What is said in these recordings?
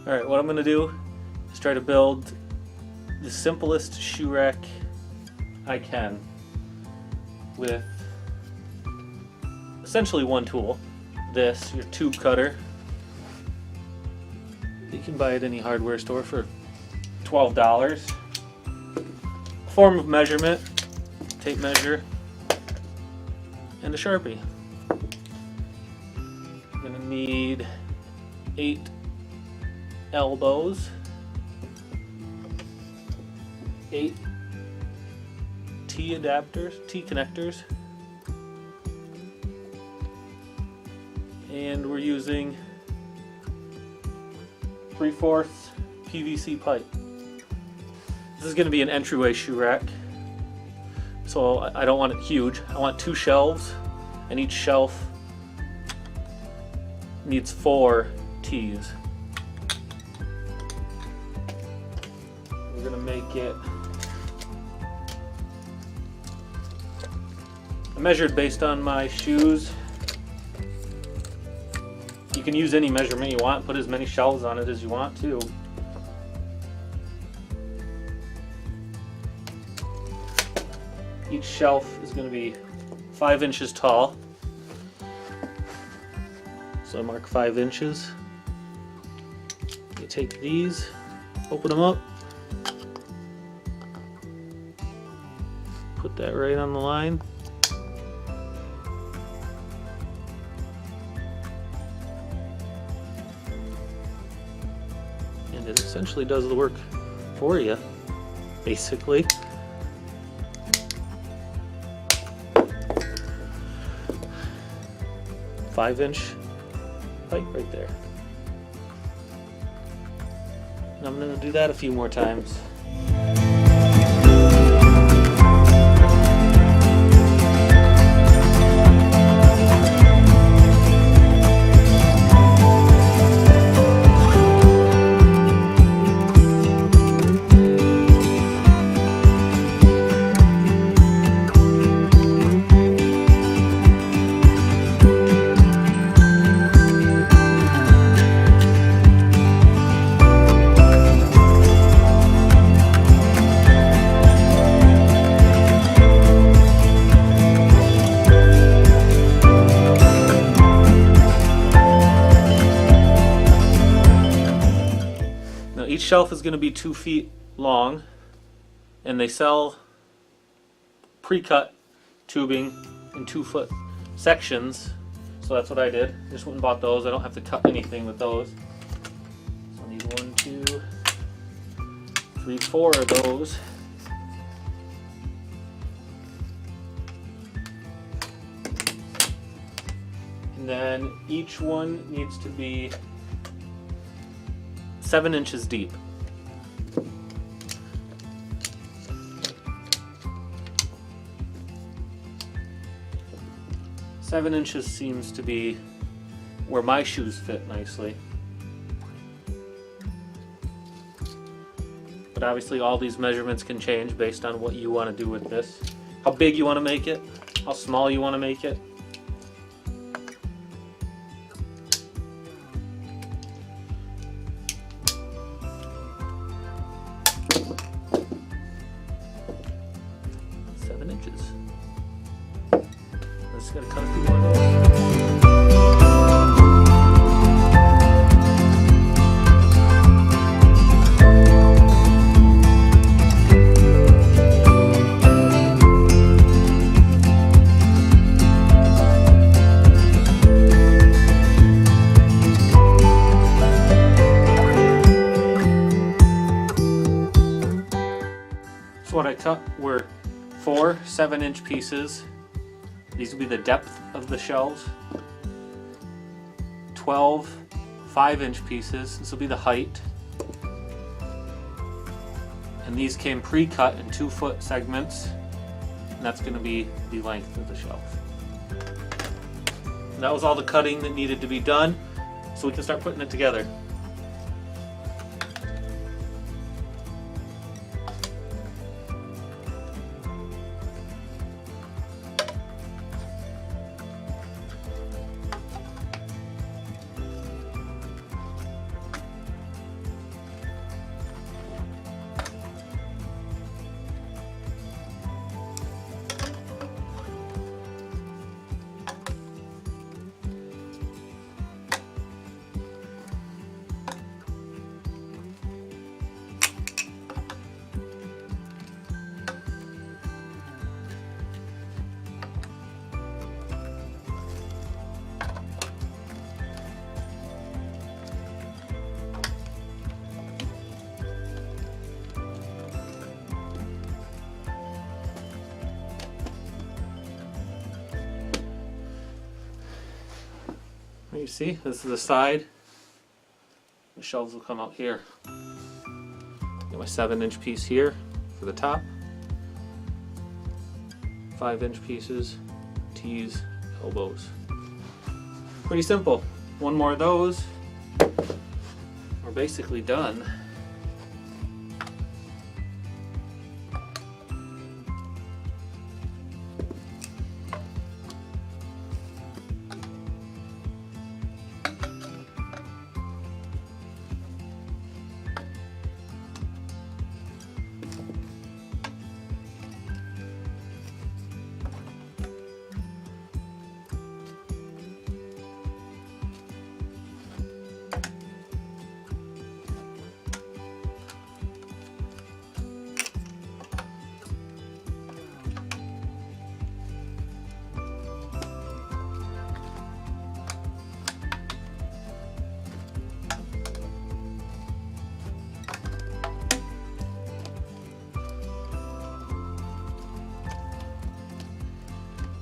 Alright, what I'm going to do is try to build the simplest shoe rack I can with essentially one tool. This, your tube cutter. You can buy it at any hardware store for $12. Form of measurement, tape measure, and a sharpie. I'm going to need 8 elbows, 8 T adapters, T connectors, and we're using 3/4 PVC pipe. This is going to be an entryway shoe rack, so I don't want it huge. I want 2 shelves, and each shelf needs 4 T's. We're going to make it, I measured based on my shoes. You can use any measurement you want, put as many shelves on it as you want to. Each shelf is going to be 5 inches tall. So I mark 5 inches. You take these, open them up, put that right on the line. And it essentially does the work for you, basically. Five-inch pipe right there. And I'm going to do that a few more times. Each shelf is going to be 2 feet long, and they sell pre-cut tubing in 2-foot sections, so that's what I did. Just went and bought those. I don't have to cut anything with those. So I need 1, 2, 3, 4 of those. And then each one needs to be 7 inches deep. Seven inches seems to be where my shoes fit nicely. But obviously all these measurements can change based on what you want to do with this. How big you want to make it, how small you want to make it. Just gotta cut a few more of those. So what I cut were 4 7-inch pieces. These will be the depth of the shelves. 12 5-inch pieces. This will be the height. And these came pre-cut in 2-foot segments. And that's going to be the length of the shelf. And that was all the cutting that needed to be done. So we can start putting it together. You see, this is the side. The shelves will come out here. Got my 7-inch piece here for the top. 5-inch pieces, T's, elbows. Pretty simple. One more of those. We're basically done.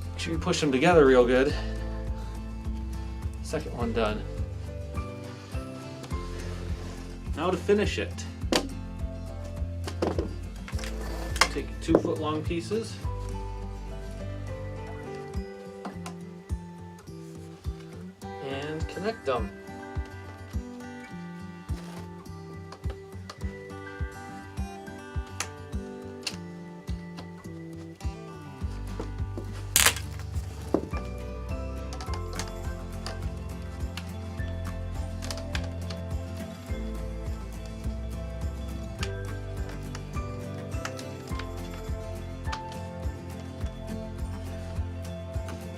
Make sure you push them together real good. Second one done. Now to finish it. Take 2-foot long pieces. And connect them.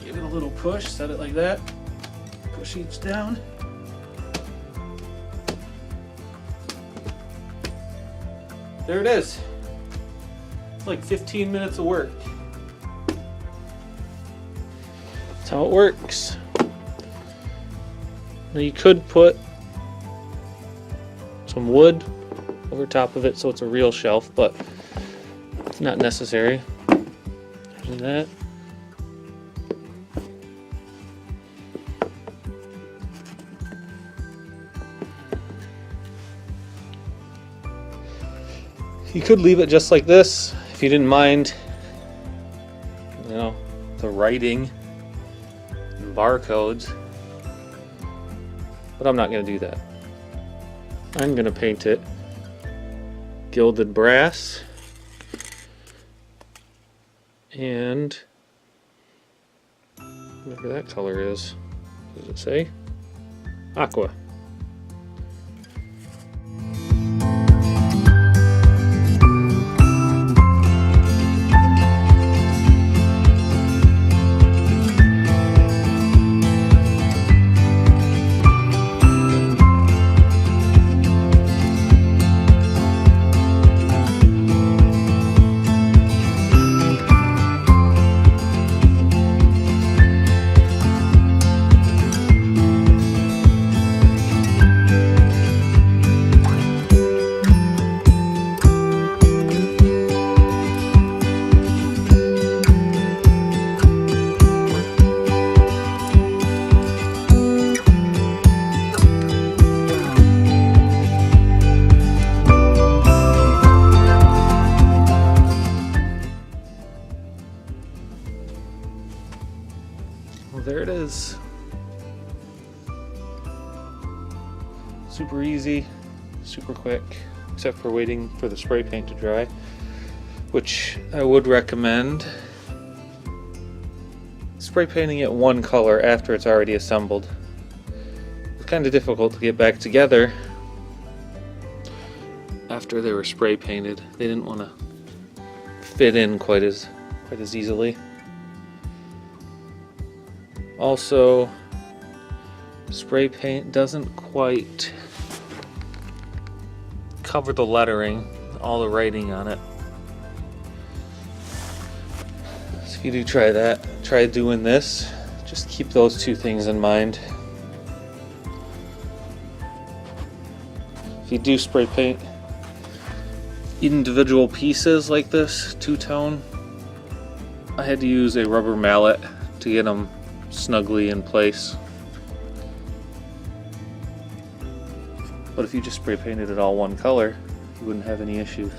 Give it a little push, set it like that. Push each down. There it is. It's like 15 minutes of work. That's how it works. Now you could put some wood over top of it so it's a real shelf, but it's not necessary. Do that. You could leave it just like this if you didn't mind, you know, the writing and barcodes, but I'm not going to do that. I'm going to paint it gilded brass and whatever that color is. Does it say? Aqua. Well, there it is. Super easy, super quick, except for waiting for the spray paint to dry, which I would recommend. Spray painting it one color after it's already assembled. It's kind of difficult to get back together after they were spray painted. They didn't want to fit in quite as easily. Also, spray paint doesn't quite cover the lettering, all the writing on it. So if you do try that, try doing this. Just keep those two things in mind. If you do spray paint individual pieces like this, two-tone, I had to use a rubber mallet to get them snugly in place. But if you just spray painted it all one color, you wouldn't have any issues.